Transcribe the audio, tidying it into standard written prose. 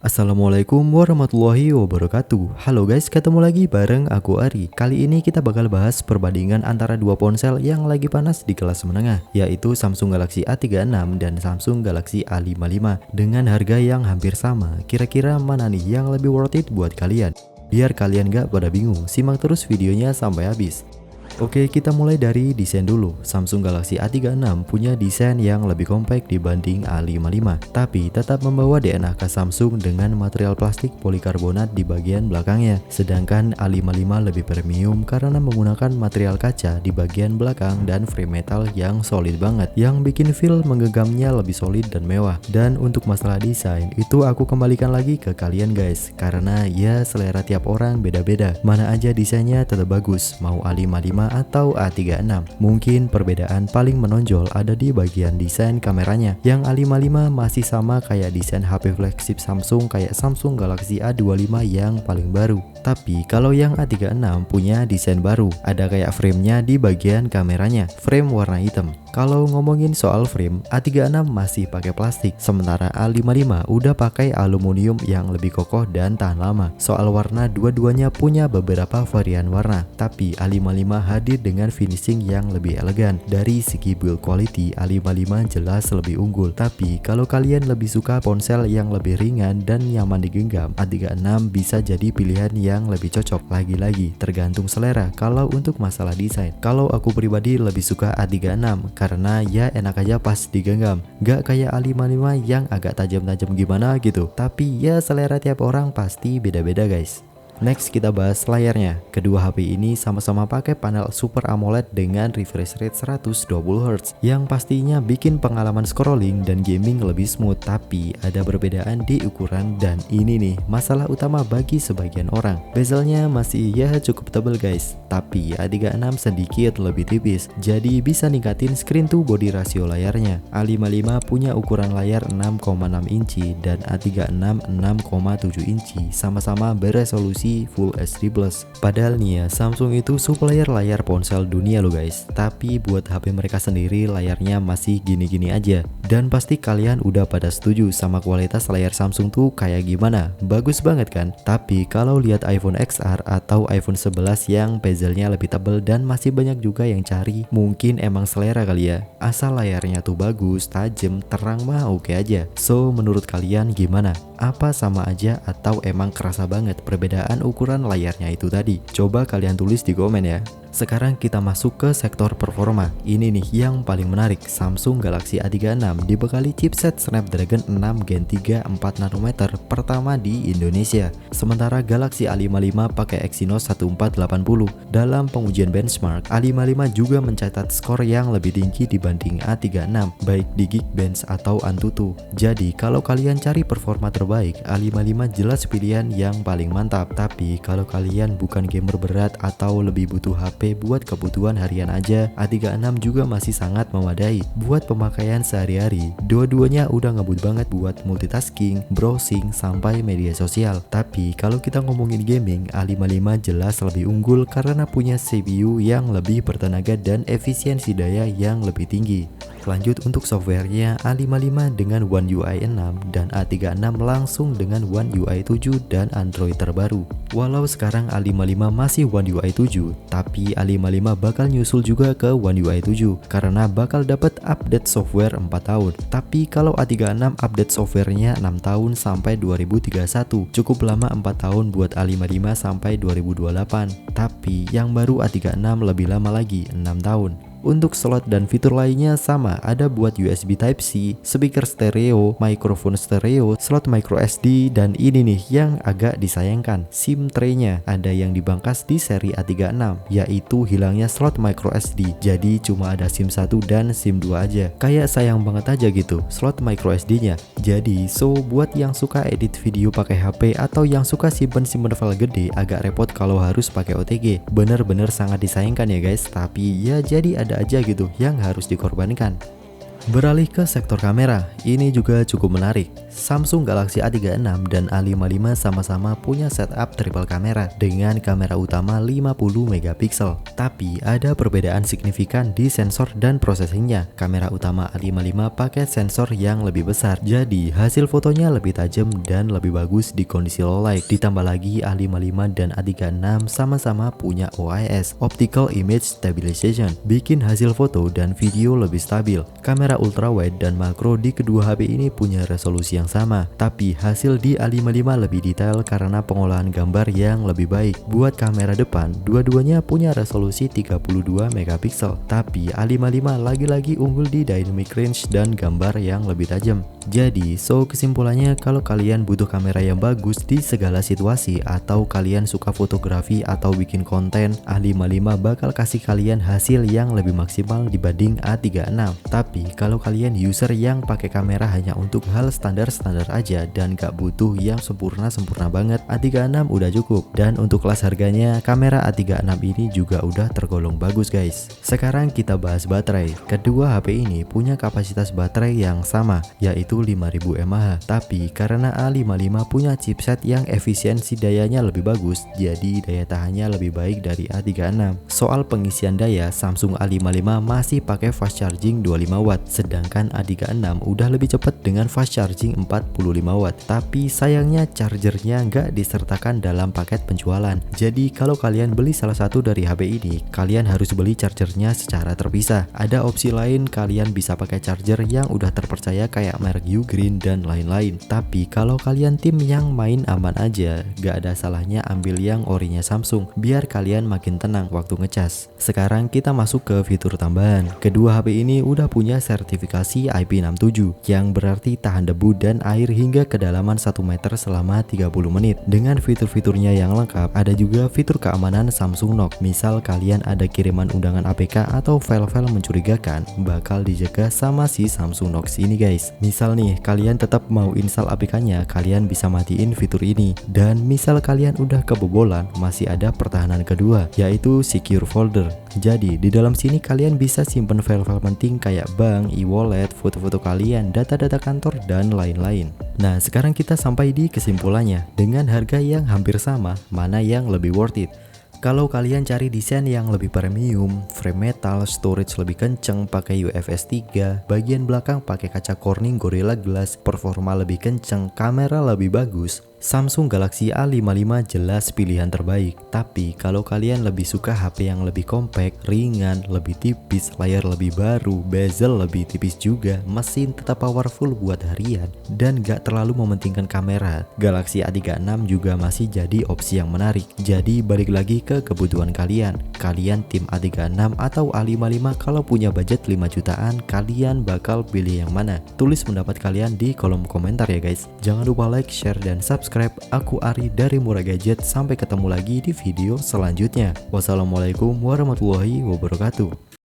Assalamualaikum warahmatullahi wabarakatuh. Halo guys, ketemu lagi bareng aku Ari. Kali ini kita bakal bahas perbandingan antara dua ponsel yang lagi panas di kelas menengah, yaitu Samsung Galaxy A36 dan Samsung Galaxy A55 dengan harga yang hampir sama. Kira-kira mana nih yang lebih worth it buat kalian? Biar kalian gak pada bingung, simak terus videonya sampai habis. Oke, kita mulai dari desain dulu. Samsung Galaxy A36 punya desain yang lebih kompak dibanding A55, tapi tetap membawa DNA khas Samsung dengan material plastik polikarbonat di bagian belakangnya. Sedangkan A55 lebih premium karena menggunakan material kaca di bagian belakang dan frame metal yang solid banget, yang bikin feel menggenggamnya lebih solid dan mewah. Dan untuk masalah desain, itu aku kembalikan lagi ke kalian guys, karena ya selera tiap orang beda-beda. Mana aja desainnya tetap bagus, mau A55 atau A36. Mungkin perbedaan paling menonjol ada di bagian desain kameranya. Yang A55 masih sama kayak desain HP flagship Samsung kayak Samsung Galaxy A25 yang paling baru. Tapi kalau yang A36 punya desain baru, ada kayak framenya di bagian kameranya, frame warna hitam. Kalau ngomongin soal frame, A36 masih pakai plastik, sementara A55 udah pakai aluminium yang lebih kokoh dan tahan lama. Soal warna, dua-duanya punya beberapa varian warna, tapi A55 hadir dengan finishing yang lebih elegan. Dari segi build quality, A55 jelas lebih unggul. Tapi kalau kalian lebih suka ponsel yang lebih ringan dan nyaman digenggam, A36 bisa jadi pilihan yang lebih cocok. Lagi-lagi tergantung selera. Kalau untuk masalah desain, kalau aku pribadi lebih suka A36 karena ya enak aja pas digenggam, gak kayak A55 yang agak tajam-tajam gimana gitu. Tapi ya selera tiap orang pasti beda-beda guys. Next kita bahas layarnya. Kedua HP ini sama-sama pakai panel Super AMOLED dengan refresh rate 120Hz yang pastinya bikin pengalaman scrolling dan gaming lebih smooth. Tapi ada perbedaan di ukuran, dan ini nih masalah utama bagi sebagian orang. Bezelnya masih ya cukup tebal guys, tapi A36 sedikit lebih tipis, jadi bisa ningkatin screen to body rasio layarnya. A55 punya ukuran layar 6,6 inci dan A36 6,7 inci, sama-sama beresolusi Full HD+. Padahal nih ya, Samsung itu supplier layar ponsel dunia loh guys, tapi buat HP mereka sendiri layarnya masih gini-gini aja. Dan pasti kalian udah pada setuju sama kualitas layar Samsung tuh kayak gimana, bagus banget kan? Tapi kalau lihat iPhone XR atau iPhone 11 yang bezelnya lebih tebal dan masih banyak juga yang cari, mungkin emang selera kali ya. Asal layarnya tuh bagus, tajam, terang mah oke aja. So menurut kalian gimana? Apa sama aja atau emang kerasa banget perbedaan ukuran layarnya itu tadi? Coba kalian tulis di komen ya. Sekarang kita masuk ke sektor performa. Ini nih yang paling menarik. Samsung Galaxy A36 dibekali chipset Snapdragon 6 Gen 3 4nm pertama di Indonesia. Sementara Galaxy A55 pakai Exynos 1480. Dalam pengujian benchmark, A55 juga mencatat skor yang lebih tinggi dibanding A36, baik di Geekbench atau Antutu. Jadi kalau kalian cari performa terbaik, A55 jelas pilihan yang paling mantap. Tapi kalau kalian bukan gamer berat atau lebih butuh HP buat kebutuhan harian aja, A36 juga masih sangat memadai buat pemakaian sehari-hari. Dua-duanya udah ngebut banget buat multitasking, browsing, sampai media sosial. Tapi kalau kita ngomongin gaming, A55 jelas lebih unggul karena punya CPU yang lebih bertenaga dan efisiensi daya yang lebih tinggi. Lanjut untuk softwarenya, A55 dengan One UI 6 dan A36 langsung dengan One UI 7 dan Android terbaru. Walau sekarang A55 masih One UI 7, tapi A55 bakal nyusul juga ke One UI 7 karena bakal dapat update software 4 tahun. Tapi kalau A36 update softwarenya 6 tahun sampai 2031, cukup lama 4 tahun buat A55 sampai 2028. Tapi yang baru A36 lebih lama lagi, 6 tahun. Untuk slot dan fitur lainnya sama, ada buat USB Type-C, speaker stereo, mikrofon stereo, slot micro SD, dan ini nih yang agak disayangkan, SIM tray-nya ada yang dibangkas di seri A36, yaitu hilangnya slot micro SD. Jadi cuma ada SIM 1 dan SIM 2 aja. Kayak sayang banget aja gitu slot micro SD-nya. Jadi so buat yang suka edit video pakai HP atau yang suka simpen-simpen file gede agak repot kalau harus pakai OTG. Bener-bener sangat disayangkan ya guys, tapi ya jadi ada aja gitu yang harus dikorbankan. Beralih ke sektor kamera, ini juga cukup menarik. Samsung Galaxy A36 dan A55 sama-sama punya setup triple kamera dengan kamera utama 50 megapiksel. Tapi ada perbedaan signifikan di sensor dan processingnya. Kamera utama A55 pakai sensor yang lebih besar, jadi hasil fotonya lebih tajam dan lebih bagus di kondisi low light. Ditambah lagi A55 dan A36 sama-sama punya OIS, Optical Image Stabilization, bikin hasil foto dan video lebih stabil. Kamera ultrawide dan makro di kedua HP ini punya resolusi yang sama, tapi hasil di A55 lebih detail karena pengolahan gambar yang lebih baik. Buat kamera depan, dua-duanya punya resolusi 32 megapiksel, tapi A55 lagi-lagi unggul di dynamic range dan gambar yang lebih tajam. Jadi, kesimpulannya kalau kalian butuh kamera yang bagus di segala situasi atau kalian suka fotografi atau bikin konten, A55 bakal kasih kalian hasil yang lebih maksimal dibanding A36. Tapi kalau kalian user yang pakai kamera hanya untuk hal standar-standar aja dan gak butuh yang sempurna-sempurna banget, A36 udah cukup. Dan untuk kelas harganya, kamera A36 ini juga udah tergolong bagus guys. Sekarang kita bahas baterai. Kedua HP ini punya kapasitas baterai yang sama, yaitu 5000 mAh. Tapi karena A55 punya chipset yang efisiensi dayanya lebih bagus, jadi daya tahannya lebih baik dari A36. Soal pengisian daya, Samsung A55 masih pakai fast charging 25 watt, sedangkan A36 udah lebih cepat dengan fast charging 45 watt. Tapi sayangnya chargernya nggak disertakan dalam paket penjualan. Jadi kalau kalian beli salah satu dari HP ini, kalian harus beli chargernya secara terpisah. Ada opsi lain, kalian bisa pakai charger yang udah terpercaya kayak merek Ugreen dan lain-lain. Tapi kalau kalian tim yang main aman aja, gak ada salahnya ambil yang orinya Samsung, biar kalian makin tenang waktu ngecas. Sekarang kita masuk ke fitur tambahan. Kedua HP ini udah punya sertifikasi IP67, yang berarti tahan debu dan air hingga kedalaman 1 meter selama 30 menit. Dengan fitur-fiturnya yang lengkap, ada juga fitur keamanan Samsung Knock. Misal kalian ada kiriman undangan APK atau file-file mencurigakan, bakal dijaga sama si Samsung Knock ini guys. Misal nih, kalian tetap mau install APK-nya, kalian bisa matiin fitur ini. Dan misal kalian udah kebobolan, masih ada pertahanan kedua, yaitu Secure Folder. Jadi, di dalam sini kalian bisa simpen file-file penting kayak bank, e-wallet, foto-foto kalian, data-data kantor, dan lain-lain. Nah, sekarang kita sampai di kesimpulannya. Dengan harga yang hampir sama, mana yang lebih worth it? Kalau kalian cari desain yang lebih premium, frame metal, storage lebih kenceng pakai UFS 3, bagian belakang pakai kaca Corning Gorilla Glass, performa lebih kenceng, kamera lebih bagus, Samsung Galaxy A55 jelas pilihan terbaik. Tapi kalau kalian lebih suka HP yang lebih compact, ringan, lebih tipis, layar lebih baru, bezel lebih tipis juga, mesin tetap powerful buat harian, dan gak terlalu mementingkan kamera, Galaxy A36 juga masih jadi opsi yang menarik. Jadi balik lagi ke kebutuhan kalian. Kalian tim A36 atau A55? Kalau punya budget 5 jutaan, kalian bakal pilih yang mana? Tulis pendapat kalian di kolom komentar ya guys. Jangan lupa like, share, dan subscribe. Aku Ari dari Murah Gadget. Sampai ketemu lagi di video selanjutnya. Wassalamualaikum warahmatullahi wabarakatuh.